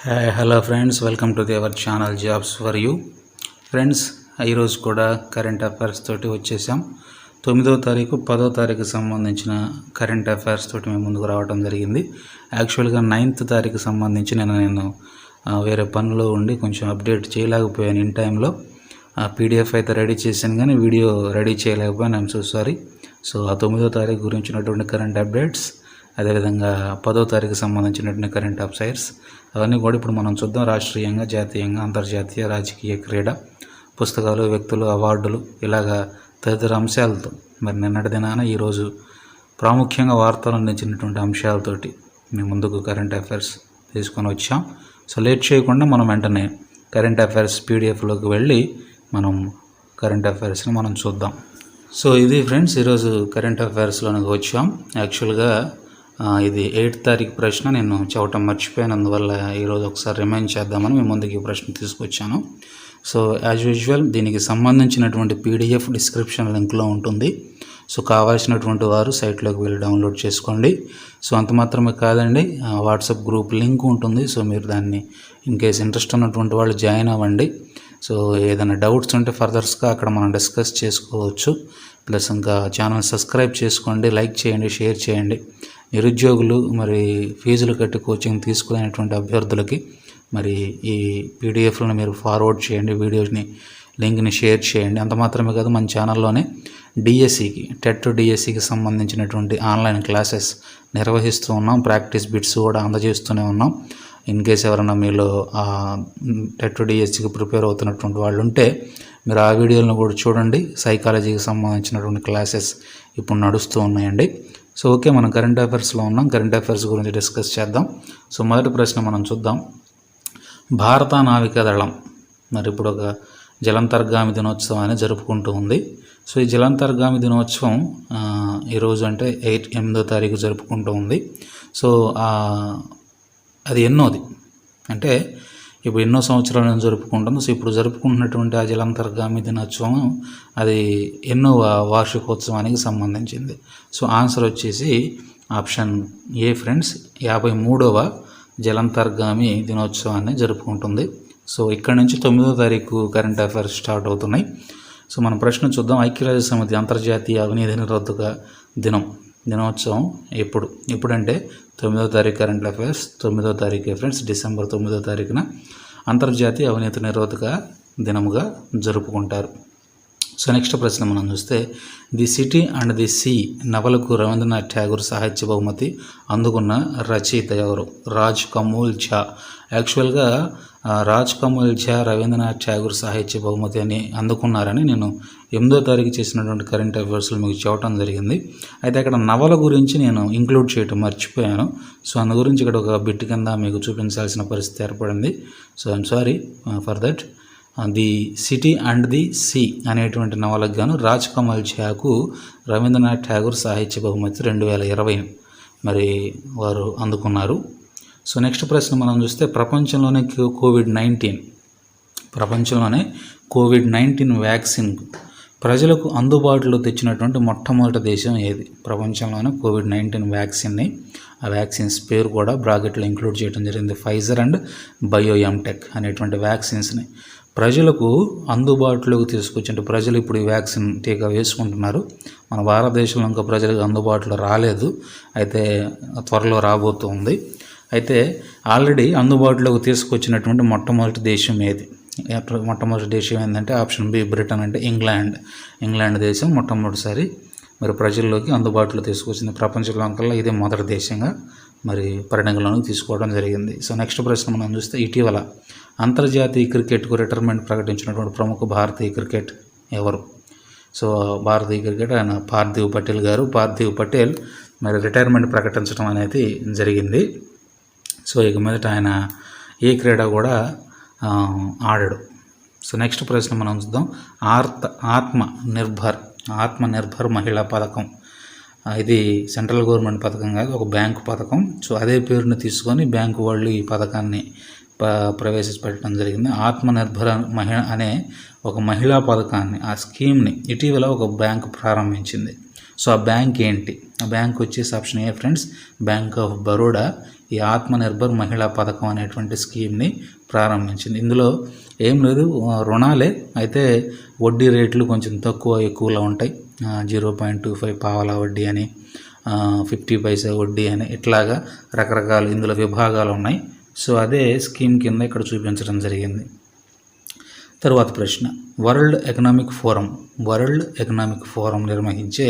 Hi hello friends, welcome to our channel jobs for you. Friends, ఈరోజు కూడా current affairs తోటి వచ్చేసాం. 9వ తారీఖు 10వ తారీఖు సంబంధించిన కరెంట్ అఫైర్స్ తోటి మేము ముందుకు రావడం జరిగింది. యాక్చువల్గా 9th తారీఖు సంబంధించి నేను వేరే పనిలో ఉండి కొంచెం అప్డేట్ చేయలేకపోయాను. ఇన్ టైంలో పీడిఎఫ్ అయితే రెడీ చేశాను, కానీ వీడియో రెడీ చేయలేకపోయాను. I'm so sorry. సో ఆ 9వ తారీఖు గురించినటువంటి కరెంట్ అప్డేట్స్, అదేవిధంగా 10వ తారీఖు సంబంధించినటువంటి కరెంట్ అఫైర్స్ అవన్నీ కూడా ఇప్పుడు మనం చూద్దాం. రాష్ట్రీయంగా, జాతీయంగా, అంతర్జాతీయ, రాజకీయ, క్రీడ, పుస్తకాలు, వ్యక్తులు, అవార్డులు, ఇలాగా తదితర అంశాలతో మరి నిన్నటి దినాన ఈరోజు ప్రాముఖ్యంగా వార్తలు అందించినటువంటి అంశాలతోటి మేము ముందుకు కరెంట్ అఫైర్స్ తీసుకొని వచ్చాం. సో లేట్ చేయకుండా మనం వెంటనే కరెంట్ అఫైర్స్ పీడిఎఫ్లోకి వెళ్ళి మనం కరెంట్ అఫైర్స్ని మనం చూద్దాం. సో ఇది ఫ్రెండ్స్, ఈరోజు కరెంట్ అఫైర్స్లోనికి వచ్చాం. యాక్చువల్గా ఇది 8th తారీఖు ప్రశ్న నేను చెప్పటం మర్చిపోయాను, అందువల్ల ఈరోజు ఒకసారి రిమైండ్ చేద్దామని మేము ముందుకు ఈ ప్రశ్న తీసుకొచ్చాను. సో యాజ్ యూజువల్ దీనికి సంబంధించినటువంటి పీడిఎఫ్ డిస్క్రిప్షన్ లింక్లో ఉంటుంది. సో కావాల్సినటువంటి వారు సైట్లోకి వెళ్ళి డౌన్లోడ్ చేసుకోండి. సో అంత మాత్రమే కాదండి, వాట్సాప్ గ్రూప్ లింక్ ఉంటుంది. సో మీరు దాన్ని ఇన్ కేస్ ఇంట్రెస్ట్ ఉన్నటువంటి వాళ్ళు జాయిన్ అవ్వండి. సో ఏదైనా డౌట్స్ ఉంటే ఫర్దర్స్గా అక్కడ మనం డిస్కస్ చేసుకోవచ్చు. ప్లస్ ఇంకా ఛానల్ సబ్స్క్రైబ్ చేసుకోండి, లైక్ చేయండి, షేర్ చేయండి. నిరుద్యోగులు, మరి ఫీజులు కట్టి కోచింగ్ తీసుకునేటువంటి అభ్యర్థులకి మరి ఈ పీడిఎఫ్లను మీరు ఫార్వర్డ్ చేయండి, వీడియోని లింక్ని షేర్ చేయండి. అంత మాత్రమే కాదు, మన ఛానల్లోనే డిఎస్సికి, టెట్ డిఎస్సికి సంబంధించినటువంటి ఆన్లైన్ క్లాసెస్ నిర్వహిస్తూ ఉన్నాం. ప్రాక్టీస్ బిట్స్ కూడా అందజేస్తూనే ఉన్నాం. ఇన్ కేస్ ఎవరైనా మీలో టెట్ డిఎస్సికి ప్రిపేర్ అవుతున్నటువంటి వాళ్ళు ఉంటే మీరు ఆ వీడియోలను కూడా చూడండి. సైకాలజీకి సంబంధించినటువంటి క్లాసెస్ ఇప్పుడు నడుస్తూ ఉన్నాయండి. సో ఓకే, మనం కరెంట్ అఫైర్స్లో ఉన్నాం. కరెంట్ అఫైర్స్ గురించి డిస్కస్ చేద్దాం. సో మొదటి ప్రశ్న మనం చూద్దాం. భారత నావికాదళం మరి ఇప్పుడు ఒక జలాంతర్గామి దినోత్సవాన్ని జరుపుకుంటూ ఉంది. సో ఈ జలాంతర్గామి దినోత్సవం ఈరోజు అంటే 8వ తారీఖు జరుపుకుంటూ ఉంది. సో అది ఎన్నోది అంటే ఇప్పుడు ఎన్నో సంవత్సరాల నుంచి జరుపుకుంటుంది. సో ఇప్పుడు జరుపుకుంటున్నటువంటి ఆ జలాంతర్గామి దినోత్సవం అది ఎన్నోవ వార్షికోత్సవానికి సంబంధించింది. సో ఆన్సర్ వచ్చేసి ఆప్షన్ ఏ ఫ్రెండ్స్, 53వ జలాంతర్గామి దినోత్సవాన్ని జరుపుకుంటుంది. సో ఇక్కడ నుంచి 9వ తారీఖు కరెంట్ అఫైర్స్ స్టార్ట్ అవుతున్నాయి. సో మన ప్రశ్న చూద్దాం. ఐక్యరాజ్య సమితి అంతర్జాతీయ అవినీతి నిరోధక దినోత్సవం ఎప్పుడంటే 9వ తారీఖు కరెంట్ అఫైర్స్ 9వ తారీఖు ఫ్రెండ్స్, డిసెంబర్ 9వ తారీఖున అంతర్జాతీయ అవినీతి నిరోధక దినముగా జరుపుకుంటారు. సో నెక్స్ట్ ప్రశ్న మనం చూస్తే, the city and the sea నవలకు రవీంద్రనాథ్ ఠాగూర్ సాహిత్య బహుమతి అందుకున్న రచయిత ఎవరు? రాజ్ కమల్ ఝా. యాక్చువల్గా రాజ్ కమల్ ఝా రవీంద్రనాథ్ ఠాగూర్ సాహిత్య బహుమతి అని అందుకున్నారని నేను 8వ తారీఖు చేసినటువంటి కరెంట్ అఫైర్స్లో మీకు చెప్పడం జరిగింది. అయితే అక్కడ నవల గురించి నేను ఇంక్లూడ్ చేయటం మర్చిపోయాను. సో అందు గురించి ఇక్కడ ఒక బిట్ కింద మీకు చూపించాల్సిన పరిస్థితి ఏర్పడింది. So I'm sorry for that. The city and the see అనేటువంటి నవలకు గాను రాజ్ కమల్ ఝాకు రవీంద్రనాథ్ ఠాగూర్ సాహిత్య బహుమతి 2020 మరి వారు అందుకున్నారు. సో నెక్స్ట్ ప్రశ్న మనం చూస్తే, ప్రపంచంలోనే కోవిడ్-19 వ్యాక్సిన్ ప్రజలకు అందుబాటులో తెచ్చినటువంటి మొట్టమొదటి దేశం ఏది? ప్రపంచంలోనే కోవిడ్-19 వ్యాక్సిన్ని, ఆ వ్యాక్సిన్స్ పేరు కూడా బ్రాకెట్లో ఇంక్లూడ్ చేయడం జరిగింది. ఫైజర్ అండ్ బయోఎంటెక్ అనేటువంటి వ్యాక్సిన్స్ని ప్రజలకు అందుబాటులోకి తీసుకొచ్చి, ప్రజలు ఇప్పుడు ఈ వ్యాక్సిన్ టీకా వేసుకుంటున్నారు. మన భారతదేశంలో ఇంకా ప్రజలకు అందుబాటులో రాలేదు, అయితే త్వరలో రాబోతుంది. అయితే ఆల్రెడీ అందుబాటులోకి తీసుకొచ్చినటువంటి మొట్టమొదటి దేశం ఏది? మొట్టమొదటి దేశం ఏంటంటే ఆప్షన్ బి బ్రిటన్, అంటే ఇంగ్లాండ్ దేశం మొట్టమొదటిసారి మరి ప్రజల్లోకి అందుబాటులో తీసుకొచ్చింది. ప్రపంచంలో ఇదే మొదటి దేశంగా మరి పరిగణలోకి తీసుకోవడం జరిగింది. సో నెక్స్ట్ ప్రశ్న మనం చూస్తే, ఇటీవల అంతర్జాతీయ క్రికెట్కు రిటైర్మెంట్ ప్రకటించినటువంటి ప్రముఖ భారతీయ క్రికెట్ ఎవరు? సో భారతీయ క్రికెట్ ఆయన పార్థివ్ పటేల్ గారు. పార్థివ్ పటేల్ మరి రిటైర్మెంట్ ప్రకటించడం అనేది జరిగింది. సో ఇక మీదట ఆయన ఏ క్రీడ కూడా ఆడాడు. సో నెక్స్ట్ ప్రశ్న మనం చూద్దాం. ఆత్మ నిర్భర్ మహిళా పథకం, ఇది సెంట్రల్ గవర్నమెంట్ పథకం కాదు, ఒక బ్యాంకు పథకం. సో అదే పేరుని తీసుకొని బ్యాంకు వాళ్ళు ఈ పథకాన్ని ప్రవేశపెట్టడం జరిగింది. ఆత్మనిర్భర మహిళ అనే ఒక మహిళా పథకాన్ని, ఆ స్కీమ్ని ఇటీవల ఒక బ్యాంకు ప్రారంభించింది. సో ఆ బ్యాంక్ ఏంటి? ఆ బ్యాంక్ వచ్చేసి option A friends, bank of Baroda. ఈ ఆత్మనిర్భర్ మహిళా పథకం అనేటువంటి స్కీమ్ని ప్రారంభించింది. ఇందులో ఏం లేదు, రుణాలే, అయితే వడ్డీ రేట్లు కొంచెం ఎక్కువలో ఉంటాయి. 0.25 పావలా వడ్డీ అని, 50 పైసా వడ్డీ అని, ఇట్లాగా రకరకాల ఇందులో విభాగాలు ఉన్నాయి. సో అదే స్కీమ్ కింద ఇక్కడ చూపించడం జరిగింది. తరువాత ప్రశ్న, వరల్డ్ ఎకనామిక్ ఫోరం నిర్వహించే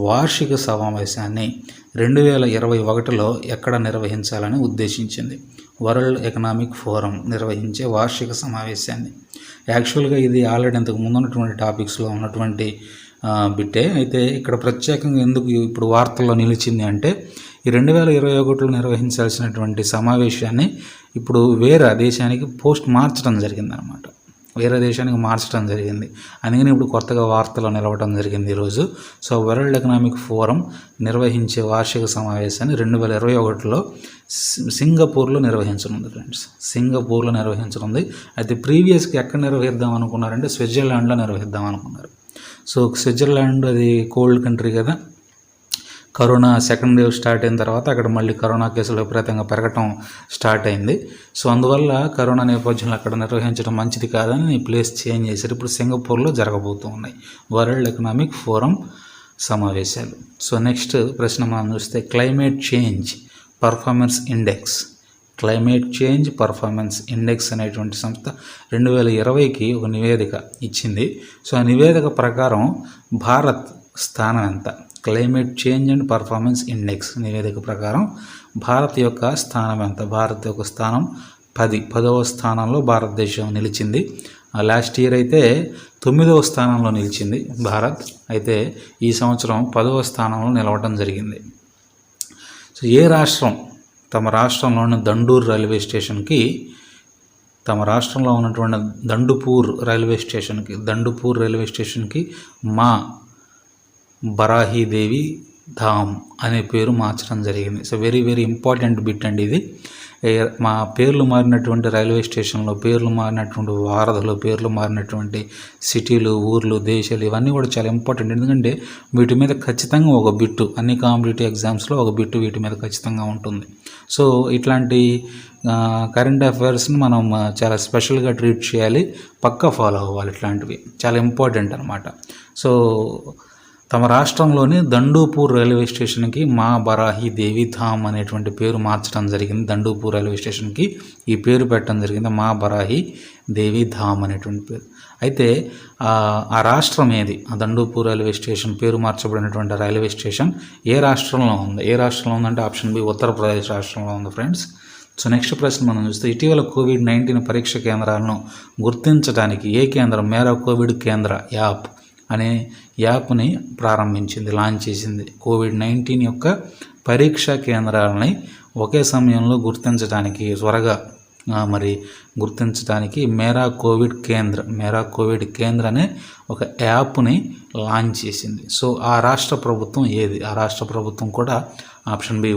వార్షిక సమావేశాన్ని 2021లో ఎక్కడ నిర్వహించాలని ఉద్దేశించింది? వరల్డ్ ఎకనామిక్ ఫోరం నిర్వహించే వార్షిక సమావేశాన్ని, యాక్చువల్గా ఇది ఆల్రెడీ ఇంతకు ముందు ఉన్నటువంటి టాపిక్స్లో ఉన్నటువంటి బిట్టే. అయితే ఇక్కడ ప్రత్యేకంగా ఎందుకు ఇప్పుడు వార్తల్లో నిలిచింది అంటే, ఈ 2021లో నిర్వహించాల్సినటువంటి సమావేశాన్ని ఇప్పుడు వేరే దేశానికి మార్చడం జరిగిందనమాట. వేరే దేశానికి మార్చడం జరిగింది. అందుకని ఇప్పుడు కొత్తగా వార్తలో నిలవడం జరిగింది ఈరోజు. సో వరల్డ్ ఎకనామిక్ ఫోరం నిర్వహించే వార్షిక సమావేశాన్ని 2021లో సింగపూర్లో నిర్వహించనుంది ఫ్రెండ్స్. సింగపూర్లో నిర్వహించనుంది. అయితే ప్రీవియస్కి ఎక్కడ నిర్వహిద్దాం అనుకున్నారంటే స్విట్జర్లాండ్లో నిర్వహిద్దాం అనుకున్నారు. సో స్విట్జర్లాండ్ అది కోల్డ్ కంట్రీ కదా, కరోనా సెకండ్ వేవ్ స్టార్ట్ అయిన తర్వాత అక్కడ మళ్ళీ కరోనా కేసులు విపరీతంగా పెరగటం స్టార్ట్ అయింది. సో అందువల్ల కరోనా నేపథ్యంలో అక్కడ నిర్వహించడం మంచిది కాదని ప్లేస్ చేంజ్ చేశారు. ఇప్పుడు సింగపూర్లో జరగబోతూ ఉన్నాయి వరల్డ్ ఎకనామిక్ ఫోరం సమావేశాలు. సో నెక్స్ట్ ప్రశ్న మనం చూస్తే, క్లైమేట్ చేంజ్ పర్ఫార్మెన్స్ ఇండెక్స్ అనేటువంటి సంస్థ 2020కి ఒక నివేదిక ఇచ్చింది. సో ఆ నివేదిక ప్రకారం భారత్ స్థానం ఎంత? Climate change and performance index నివేదిక ప్రకారం భారత్ యొక్క స్థానం ఎంత? భారత్ యొక్క స్థానం 10వ స్థానంలో భారతదేశం నిలిచింది. లాస్ట్ ఇయర్ అయితే 9వ స్థానంలో నిలిచింది భారత్. అయితే ఈ సంవత్సరం 10వ స్థానంలో నిలవడం జరిగింది. సో ఏ రాష్ట్రం తమ రాష్ట్రంలోని దండూర్ రైల్వే ఉన్నటువంటి దండుపూర్ రైల్వే స్టేషన్కి మా బరాహీదేవి ధామ్ అనే పేరు మార్చడం జరిగింది. So very very important bit అండి ఇది. మా పేర్లు మారినటువంటి రైల్వే స్టేషన్లో, పేర్లు మారినటువంటి వారధులు, పేర్లు మారినటువంటి సిటీలు, ఊర్లు, దేశాలు, ఇవన్నీ కూడా చాలా ఇంపార్టెంట్. ఎందుకంటే వీటి మీద ఖచ్చితంగా ఒక బిట్టు, అన్ని కాంపిటేటివ్ ఎగ్జామ్స్లో ఒక బిట్టు వీటి మీద ఖచ్చితంగా ఉంటుంది. సో ఇట్లాంటి కరెంట్ అఫైర్స్ని మనం చాలా స్పెషల్గా ట్రీట్ చేయాలి, పక్కా ఫాలో అవ్వాలి. ఇట్లాంటివి చాలా ఇంపార్టెంట్ అనమాట. సో తమ రాష్ట్రంలోని దండూపూర్ రైల్వే స్టేషన్కి మా బరాహి దేవి ధామ్ అనేటువంటి పేరు మార్చడం జరిగింది. దండూపూర్ రైల్వే స్టేషన్కి ఈ పేరు పెట్టడం జరిగింది, మా బరాహి దేవి ధామ్ అనేటువంటి పేరు. అయితే ఆ రాష్ట్రం ఏది? ఆ దండూపూర్ రైల్వే స్టేషన్ పేరు మార్చబడినటువంటి రైల్వే స్టేషన్ ఏ రాష్ట్రంలో ఉందంటే ఆప్షన్ బి, ఉత్తరప్రదేశ్ రాష్ట్రంలో ఉంది ఫ్రెండ్స్. సో నెక్స్ట్ ప్రశ్న మనం చూస్తే, ఇటీవల కోవిడ్-19 పరీక్ష కేంద్రాలను గుర్తించడానికి ఏ కేంద్రం మేరా కోవిడ్ కేంద్ర యాప్ని ప్రారంభించింది, లాంచ్ చేసింది? కోవిడ్-19 యొక్క పరీక్షా కేంద్రాలని ఒకే సమయంలో త్వరగా గుర్తించడానికి మేరా కోవిడ్ కేంద్ర అనే ఒక యాప్ని లాంచ్ చేసింది. సో ఆ రాష్ట్ర ప్రభుత్వం ఏది? ఆ రాష్ట్ర ప్రభుత్వం కూడా ఆప్షన్ బి,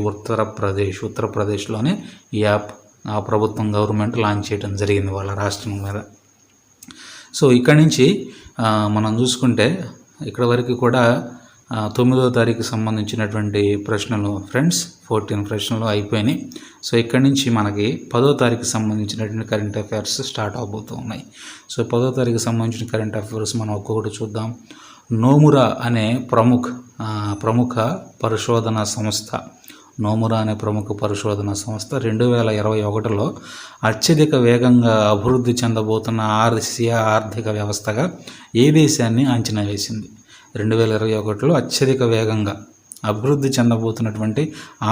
ఉత్తరప్రదేశ్లోనే ఈ యాప్ ఆ ప్రభుత్వం గవర్నమెంట్ లాంచ్ చేయడం జరిగింది వాళ్ళ రాష్ట్రం మీద. సో ఇక్కడి నుంచి మనం చూసుకుంటే ఇక్కడ వరకు కూడా 9వ తారీఖు సంబంధించినటువంటి ప్రశ్నలు ఫ్రెండ్స్, 14 ప్రశ్నలు అయిపోయినాయి. సో ఇక్కడి నుంచి మనకి 10వ తారీఖు సంబంధించినటువంటి కరెంట్ అఫైర్స్ స్టార్ట్ అవబోతూ ఉన్నాయి. సో 10వ తారీఖు సంబంధించిన కరెంట్ అఫైర్స్ మనం ఒక్కొక్కటి చూద్దాం. నోమురా అనే ప్రముఖ పరిశోధన సంస్థ 2021లో అత్యధిక వేగంగా అభివృద్ధి చెందబోతున్న ఆసియా ఆర్థిక వ్యవస్థగా ఏ దేశాన్ని అంచనా వేసింది? 2021లో అత్యధిక వేగంగా అభివృద్ధి చెందబోతున్నటువంటి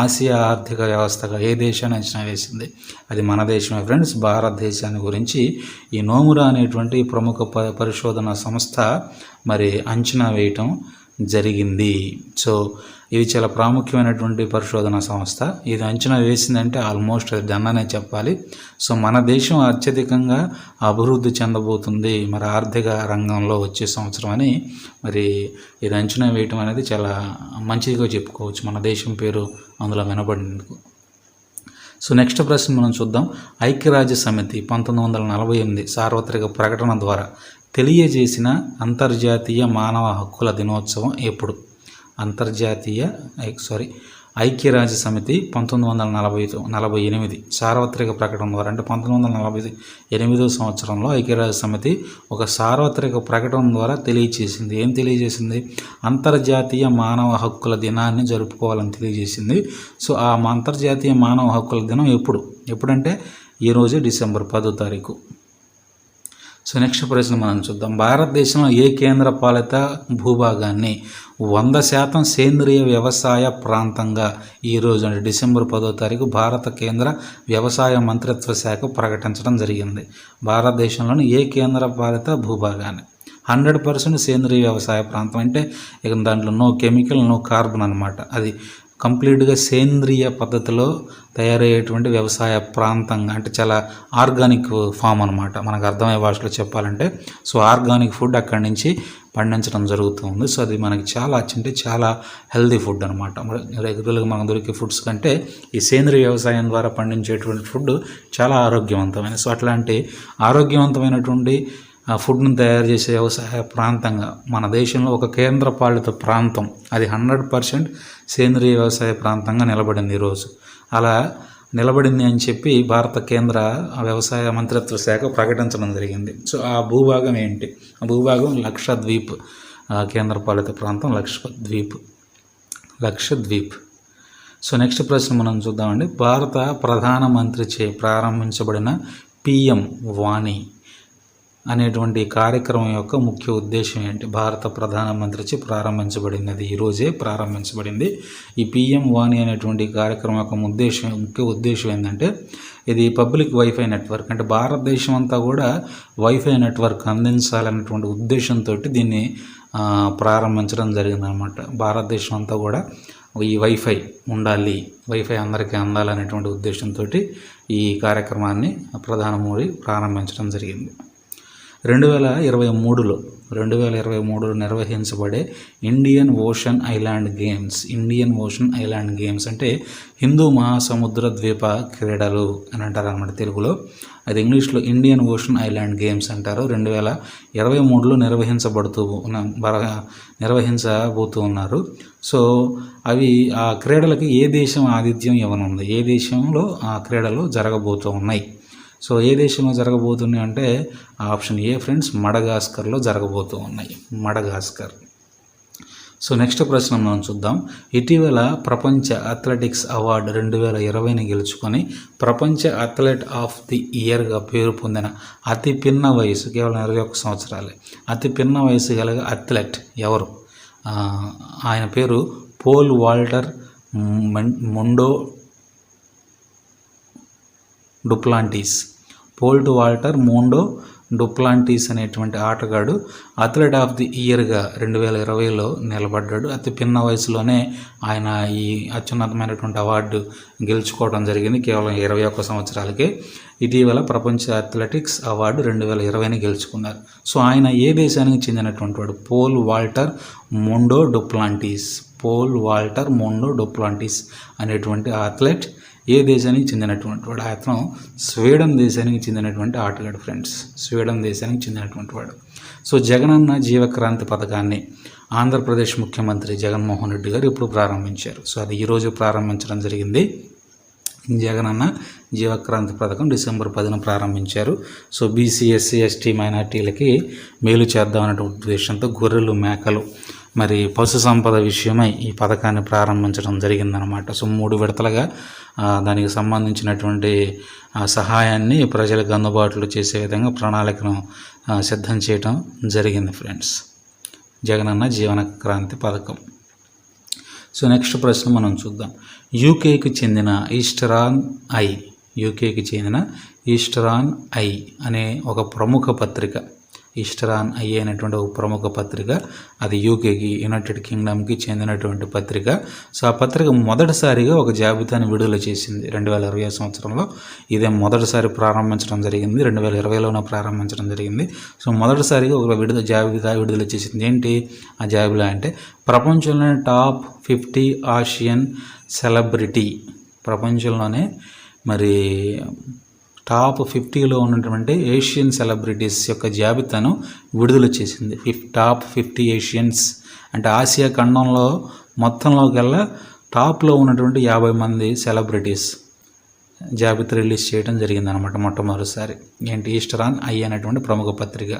ఆసియా ఆర్థిక వ్యవస్థగా ఏ దేశాన్ని అంచనా వేసింది? అది మన దేశమే ఫ్రెండ్స్, భారతదేశాన్ని గురించి ఈ నోమురా అనేటువంటి ప్రముఖ పరిశోధన సంస్థ అంచనా వేయటం జరిగింది. సో ఇది చాలా ప్రాముఖ్యమైనటువంటి పరిశోధన సంస్థ. ఇది అంచనా వేసిందంటే ఆల్మోస్ట్ అది డన్ అనే చెప్పాలి. సో మన దేశం అత్యధికంగా అభివృద్ధి చెందబోతుంది ఆర్థిక రంగంలో వచ్చే సంవత్సరం అని ఇది అంచనా వేయటం అనేది చాలా మంచిదిగా చెప్పుకోవచ్చు, మన దేశం పేరు అందులో వినబడినందుకు. సో నెక్స్ట్ ప్రశ్న మనం చూద్దాం. ఐక్యరాజ్య సమితి 1948 సార్వత్రిక ప్రకటన ద్వారా తెలియజేసిన అంతర్జాతీయ మానవ హక్కుల దినోత్సవం ఎప్పుడు? ఐక్యరాజ్య సమితి 1948 సార్వత్రిక ప్రకటన ద్వారా, అంటే 1948 సంవత్సరంలో ఐక్యరాజ్య సమితి ఒక సార్వత్రిక ప్రకటన ద్వారా తెలియజేసింది. ఏం తెలియజేసింది? అంతర్జాతీయ మానవ హక్కుల దినాన్ని జరుపుకోవాలని తెలియజేసింది. సో ఆ అంతర్జాతీయ మానవ హక్కుల దినం ఎప్పుడంటే ఈరోజు డిసెంబర్ 10వ తారీఖు. సో నెక్స్ట్ ప్రశ్న మనం చూద్దాం. భారతదేశంలో ఏ కేంద్ర పాలిత భూభాగాన్ని 100% సేంద్రియ వ్యవసాయ ప్రాంతంగా ఈరోజు అంటే డిసెంబర్ 10వ తారీఖు భారత కేంద్ర వ్యవసాయ మంత్రిత్వ శాఖ ప్రకటించడం జరిగింది. భారతదేశంలోని ఏ కేంద్ర పాలిత భూభాగాన్ని 100% సేంద్రియ వ్యవసాయ ప్రాంతం అంటే ఇక దాంట్లో నో కెమికల్, నో కార్బన్ అనమాట. అది కంప్లీట్గా సేంద్రియ పద్ధతిలో తయారయ్యేటువంటి వ్యవసాయ ప్రాంతంగా, అంటే చాలా ఆర్గానిక్ ఫామ్ అనమాట. మనకు అర్థమయ్యే భాషలో చెప్పాలంటే సో ఆర్గానిక్ ఫుడ్ అక్కడి నుంచి పండించడం జరుగుతుంది. సో అది మనకి చాలా హెల్దీ ఫుడ్ అనమాట. రెగ్యులర్గా మనకు దొరికే ఫుడ్స్ కంటే ఈ సేంద్రియ వ్యవసాయం ద్వారా పండించేటువంటి ఫుడ్ చాలా ఆరోగ్యవంతమైన. సో అట్లాంటి ఆరోగ్యవంతమైనటువంటి ఫుడ్ను తయారు చేసే వ్యవసాయ ప్రాంతంగా మన దేశంలో ఒక కేంద్ర పాలిత ప్రాంతం అది 100% సేంద్రియ వ్యవసాయ ప్రాంతంగా నిలబడింది ఈరోజు. అలా నిలబడింది అని చెప్పి భారత కేంద్ర వ్యవసాయ మంత్రిత్వ శాఖ ప్రకటించడం జరిగింది. సో ఆ భూభాగం ఏంటి? ఆ భూభాగం లక్షద్వీప్, కేంద్ర పాలిత ప్రాంతం లక్షద్వీప్. సో నెక్స్ట్ ప్రశ్న మనం చూద్దామండి. భారత ప్రధానమంత్రిచే ప్రారంభించబడిన PM వాణి అనేటువంటి కార్యక్రమం యొక్క ముఖ్య ఉద్దేశం ఏంటి? భారత ప్రధానమంత్రిచే ప్రారంభించబడినది, ఈరోజే ప్రారంభించబడింది. ఈ PM వాణి అనేటువంటి కార్యక్రమం యొక్క ముఖ్య ఉద్దేశం ఏంటంటే ఇది పబ్లిక్ వైఫై నెట్వర్క్, అంటే భారతదేశం అంతా కూడా వైఫై నెట్వర్క్ అందించాలనేటువంటి ఉద్దేశంతో దీన్ని ప్రారంభించడం జరిగిందనమాట. భారతదేశం అంతా కూడా ఈ వైఫై ఉండాలి, వైఫై అందరికీ అందాలనేటువంటి ఉద్దేశంతో ఈ కార్యక్రమాన్ని ప్రధాని మోడీ ప్రారంభించడం జరిగింది. 2023లో నిర్వహించబడే ఇండియన్ ఓషన్ ఐలాండ్ గేమ్స్ అంటే హిందూ మహాసముద్ర ద్వీప క్రీడలు అని అంటారు అన్నమాట తెలుగులో. అది ఇంగ్లీష్లో ఇండియన్ ఓషన్ ఐలాండ్ గేమ్స్ అంటారు. 2023లో నిర్వహించబోతూ ఉన్నారు. సో అవి ఆ క్రీడలకి ఏ దేశం ఆతిథ్యం ఇవ్వనుంది? ఏ దేశంలో ఆ క్రీడలు జరగబోతూ ఉన్నాయి? సో ఏ దేశంలో జరగబోతున్నాయి అంటే ఆప్షన్ ఏ ఫ్రెండ్స్, మడగాస్కర్లో జరగబోతూ ఉన్నాయి. మడగాస్కర్. సో నెక్స్ట్ ప్రశ్న మనం చూద్దాం. ఇటీవల ప్రపంచ అథ్లెటిక్స్ అవార్డు 2020ని గెలుచుకొని ప్రపంచ అథ్లెట్ ఆఫ్ ది ఇయర్గా పేరు పొందిన అతి పిన్న వయసు, కేవలం 21 సంవత్సరాలే, అతి పిన్న వయసు గల అథ్లెట్ ఎవరు? ఆయన పేరు పోల్ వాల్టర్ మొండో డుప్లాంటిస్. డుప్లాంటిస్ అనేటువంటి ఆటగాడు అథ్లెట్ ఆఫ్ ది ఇయర్గా 2020లో నిలబడ్డాడు. అతి పిన్న వయసులోనే ఆయన ఈ అత్యున్నతమైనటువంటి అవార్డు గెలుచుకోవడం జరిగింది, కేవలం 21 సంవత్సరాలకే. ఇటీవల ప్రపంచ అథ్లెటిక్స్ అవార్డు 2020ని గెలుచుకున్నారు. సో ఆయన ఏ దేశానికి చెందినటువంటి వాడు? పోల్ వాల్టర్ మొండో డుప్లాంటిస్ అనేటువంటి అథ్లెట్ ఏ దేశానికి చెందినటువంటి వాడు? అతను స్వీడన్ దేశానికి చెందినటువంటి ఆటగాడు ఫ్రెండ్స్, స్వీడన్ దేశానికి చెందినటువంటి వాడు. సో జగనన్న జీవక్రాంతి పథకాన్ని ఆంధ్రప్రదేశ్ ముఖ్యమంత్రి జగన్మోహన్ రెడ్డి గారు ఇప్పుడు ప్రారంభించారు. సో అది ఈరోజు ప్రారంభించడం జరిగింది. జగనన్న జీవక్రాంతి పథకం డిసెంబర్ 10న ప్రారంభించారు. సో బీసీ, ఎస్సీ, ఎస్టీ మైనార్టీలకి మేలు చేద్దామనే ఉద్దేశంతో గొర్రెలు, మేకలు, మరి పశు సంపద విషయమై ఈ పథకాన్ని ప్రారంభించడం జరిగిందనమాట. సో 3 విడతలుగా దానికి సంబంధించినటువంటి సహాయాన్ని ప్రజలకు అందుబాటులో చేసే విధంగా ప్రణాళికను సిద్ధం చేయడం జరిగింది ఫ్రెండ్స్. జగనన్న జీవన క్రాంతి పథకం. సో నెక్స్ట్ ప్రశ్న మనం చూద్దాం. యూకేకి చెందిన ఈస్టర్ ఆన్ ఐ అనే ఒక ప్రముఖ పత్రిక, ఈస్టర్ ఆన్ ఐ అనేటువంటి ఒక ప్రముఖ పత్రిక, అది యూకేకి, యునైటెడ్ కింగ్డమ్కి చెందినటువంటి పత్రిక. సో ఆ పత్రిక మొదటిసారిగా ఒక జాబితాని విడుదల చేసింది 2020 సంవత్సరంలో. ఇదే మొదటిసారి ప్రారంభించడం జరిగింది, 2020లోనే ప్రారంభించడం జరిగింది. సో మొదటిసారిగా ఒక జాబితా విడుదల చేసింది. ఏంటి ఆ జాబితా అంటే ప్రపంచంలోనే టాప్ 50 ఆసియన్ సెలబ్రిటీ, ప్రపంచంలోనే మరి టాప్ 50లో ఉన్నటువంటి ఏషియన్ సెలబ్రిటీస్ యొక్క జాబితాను విడుదల చేసింది. టాప్ 50 ఏషియన్స్ అంటే ఆసియా ఖండంలో మొత్తంలో కల్లా టాప్లో ఉన్నటువంటి 50 మంది సెలబ్రిటీస్ జాబితా రిలీజ్ చేయడం జరిగిందనమాట మొట్టమొదటిసారి. ఏంటి ఈస్టర్ ఆన్ ఐ అనేటువంటి ప్రముఖ పత్రిక.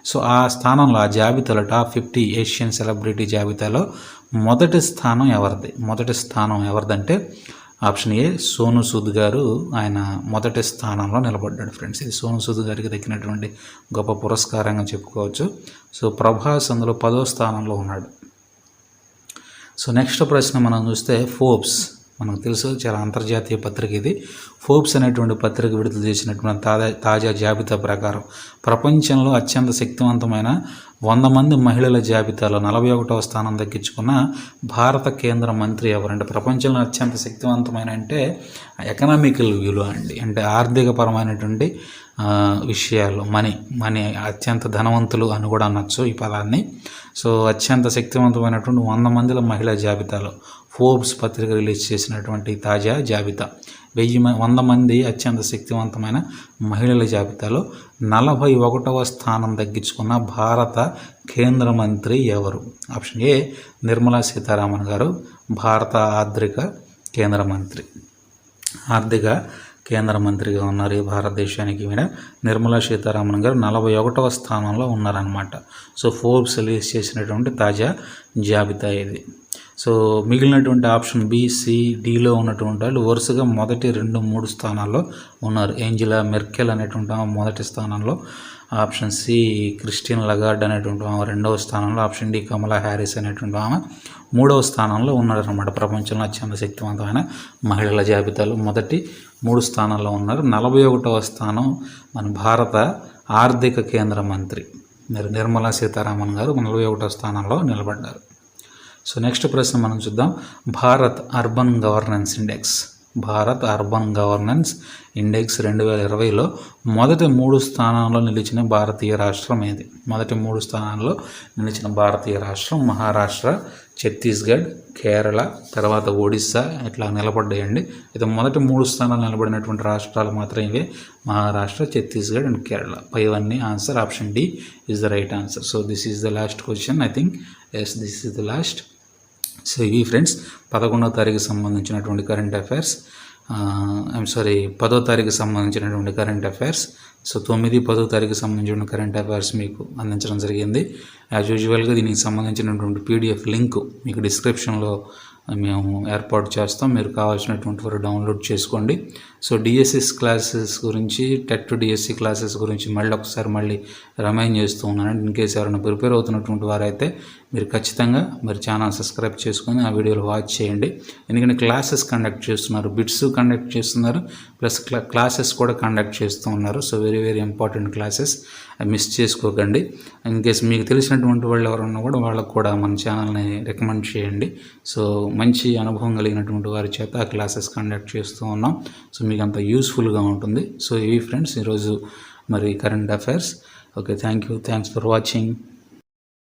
సో ఆ స్థానంలో, ఆ జాబితాలో టాప్ 50 ఏషియన్ సెలబ్రిటీ జాబితాలో మొదటి స్థానం ఎవరిదంటే ఆప్షన్ ఏ సోను సూద్ గారు. ఆయన మొదటి స్థానంలో నిలబడ్డాడు ఫ్రెండ్స్. ఇది సోను సూద్ గారికి దక్కినటువంటి గొప్ప పురస్కారంగా చెప్పుకోవచ్చు. సో ప్రభాస్ అందులో 10వ స్థానంలో ఉన్నాడు. సో నెక్స్ట్ ప్రశ్న మనం చూస్తే ఫోర్బ్స్, మనకు తెలుసు చాలా అంతర్జాతీయ పత్రిక ఇది. ఫోర్బ్స్ అనేటువంటి పత్రిక విడుదల చేసినటువంటి తాజా జాబితా ప్రకారం ప్రపంచంలో అత్యంత శక్తివంతమైన 100 మంది మహిళల జాబితాలో 41వ స్థానం దక్కించుకున్న భారత కేంద్ర మంత్రి ఎవరంటే, ప్రపంచంలో అత్యంత శక్తివంతమైన అంటే ఎకనామికల్ వ్యూలో అండి, అంటే ఆర్థికపరమైనటువంటి విషయాలు, మనీ అత్యంత ధనవంతులు అని కూడా అనొచ్చు ఈ పదాన్ని. సో అత్యంత శక్తివంతమైనటువంటి 100 మందిల మహిళా జాబితాలో ఫోర్బ్స్ పత్రిక రిలీజ్ చేసినటువంటి తాజా జాబితా 100 మంది అత్యంత శక్తివంతమైన మహిళల జాబితాలో 41వ స్థానం దక్కించుకున్న భారత కేంద్ర మంత్రి ఎవరు? ఆప్షన్ ఏ నిర్మలా సీతారామన్ గారు, భారత ఆర్థిక కేంద్ర మంత్రిగా ఉన్నారు ఈ భారతదేశానికి. నిర్మలా సీతారామన్ గారు 41వ స్థానంలో ఉన్నారనమాట. సో ఫోర్బ్స్ రిలీజ్ చేసినటువంటి తాజా జాబితా ఇది. సో మిగిలినటువంటి ఆప్షన్ బి, సి, డిలో ఉన్నటువంటి వాళ్ళు వరుసగా మొదటి 2, 3 స్థానాల్లో ఉన్నారు. ఏంజెలా మెర్కెల్ అనేటువంటి ఆమె మొదటి స్థానంలో, ఆప్షన్ సి క్రిస్టియన్ లగార్డ్ అనేటువంటి ఆమె 2వ స్థానంలో, ఆప్షన్ డి కమలా హ్యారిస్ అనేటువంటి ఆమె 3వ స్థానంలో ఉన్నారన్నమాట. ప్రపంచంలో అత్యంత శక్తివంతమైన మహిళల జాబితాలో మొదటి 3 స్థానాల్లో ఉన్నారు. 41వ స్థానం మన భారత ఆర్థిక కేంద్ర మంత్రి నిర్మలా సీతారామన్ గారు 41వ స్థానంలో నిలబడ్డారు. సో నెక్స్ట్ ప్రశ్న మనం చూద్దాం. భారత్ అర్బన్ గవర్నెన్స్ ఇండెక్స్ 2020లో మొదటి 3 స్థానాల్లో నిలిచిన భారతీయ రాష్ట్రం ఏది? మొదటి 3 స్థానాల్లో నిలిచిన భారతీయ రాష్ట్రం మహారాష్ట్ర, ఛత్తీస్గఢ్, కేరళ, తర్వాత ఒడిస్సా ఇట్లా నిలబడ్డాయండి. అయితే మొదటి 3 స్థానాలు నిలబడినటువంటి రాష్ట్రాలు మాత్రం ఇవే, మహారాష్ట్ర, ఛత్తీస్గఢ్ అండ్ కేరళ. పైవన్నీ answer option D is the right answer. So this is the last question. I think yes, this is the last. So ఇవి ఫ్రెండ్స్ 11వ తారీఖు సంబంధించినటువంటి కరెంట్ అఫైర్స్. 10వ తారీఖు సంబంధించినటువంటి కరెంట్ అఫైర్స్. సో 9, 10వ తారీఖు సంబంధించిన కరెంట్ అఫైర్స్ మీకు అందించడం జరిగింది. యాజ్ యూజువల్గా దీనికి సంబంధించినటువంటి PDF లింక్ మీకు డిస్క్రిప్షన్లో మేము ఏర్పాటు చేస్తాం. మీరు కావాల్సినటువంటి వారు డౌన్లోడ్ చేసుకోండి. సో డిఎస్సి క్లాసెస్ గురించి, టెట్ డిఎస్సి క్లాసెస్ గురించి మళ్ళీ రిమైండ్ చేస్తూ ఉన్నాను. ఇన్ కేసు ఎవరైనా ప్రిపేర్ అవుతున్నటువంటి వారైతే మీరు ఖచ్చితంగా మీరు ఛానల్ సబ్స్క్రైబ్ చేసుకొని ఆ వీడియోలు వాచ్ చేయండి. ఎందుకంటే క్లాసెస్ కండక్ట్ చేస్తున్నారు, బిట్స్ కండక్ట్ చేస్తున్నారు, ప్లస్ క్లాసెస్ కూడా కండక్ట్ చేస్తూ ఉన్నారు. So very very important classes, miss చేసుకోకండి. ఇన్ కేసు మీకు తెలిసినటువంటి వాళ్ళు ఎవరన్నా కూడా వాళ్ళకు కూడా మన ఛానల్ని రికమెండ్ చేయండి. సో మంచి అనుభవం కలిగినటువంటి వారి చేత ఆ క్లాసెస్ కండక్ట్ చేస్తూ ఉన్నాం. సో మీకు అంత యూస్ఫుల్గా ఉంటుంది. సో ఇవి ఫ్రెండ్స్ ఈరోజు మరి current affairs. Okay, thanks for watching.